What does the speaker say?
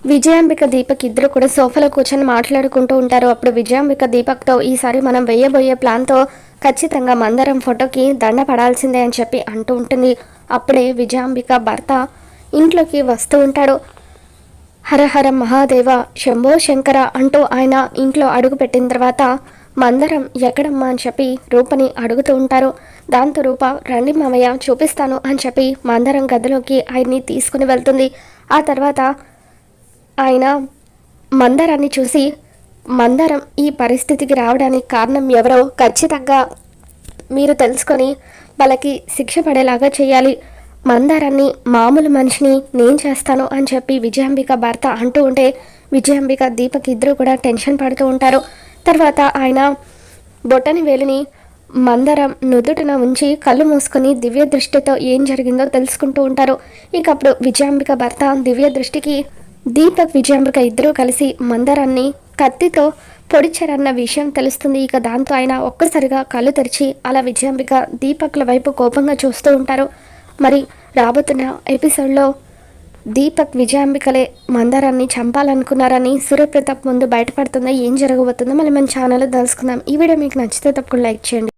విజయాంబిక దీపక్ ఇద్దరు కూడా సోఫాలో కూర్చొని మాట్లాడుకుంటూ ఉంటారు. అప్పుడు విజయాంబిక దీపక్తో ఈసారి మనం వేయబోయే ప్లాన్తో ఖచ్చితంగా మందరం ఫోటోకి దండ పడాల్సిందే అని చెప్పి అంటూ ఉంటుంది. అప్పుడే విజయాంబిక భర్త ఇంట్లోకి వస్తూ ఉంటాడు. హరహర మహాదేవ శంభో శంకర అంటూ ఆయన ఇంట్లో అడుగు పెట్టిన తర్వాత మందరం ఎక్కడమ్మా అని చెప్పి రూపని అడుగుతూ ఉంటారు. దాంతో రూప రండి మామయ్య చూపిస్తాను అని చెప్పి మందరం గదిలోకి ఆయన్ని తీసుకుని వెళ్తుంది. ఆ తర్వాత ఆయన మందరాన్ని చూసి మందరం ఈ పరిస్థితికి రావడానికి కారణం ఎవరో ఖచ్చితంగా మీరు తెలుసుకొని వాళ్ళకి శిక్ష పడేలాగా చేయాలి. మందారాన్ని మామూలు మనిషిని నేను చేస్తాను అని చెప్పి విజయాంబిక భర్త అంటూ ఉంటే విజయాంబిక దీపక్ ఇద్దరు కూడా టెన్షన్ పడుతూ ఉంటారు. తర్వాత ఆయన బొట్టని వేలిని మందరం నుదుటిన ఉంచి కళ్ళు మూసుకొని దివ్య దృష్టితో ఏం జరిగిందో తెలుసుకుంటూ ఉంటారు. ఇక అప్పుడు విజయాంబిక భర్త దివ్య దృష్టికి దీపక్ విజయాంబిక ఇద్దరూ కలిసి మందరాన్ని కత్తితో పొడిచారన్న విషయం తెలుస్తుంది. ఇక దాంతో ఆయన ఒక్కసారిగా కళ్ళు తెరిచి అలా విజయాంబిక దీపక్ల వైపు కోపంగా చూస్తూ ఉంటారు. మరి రాబోతున్న ఎపిసోడ్లో దీపక్ విజయాంబికలే మందరాన్ని చంపాలనుకున్నారని సూర్యప్రతాప్ ముందు బయటపడుతుందో ఏం జరగబోతుందో మళ్ళీ మన ఛానల్లో తెలుసుకుందాం. ఈ వీడియో మీకు నచ్చితే తప్పకుండా లైక్ చేయండి.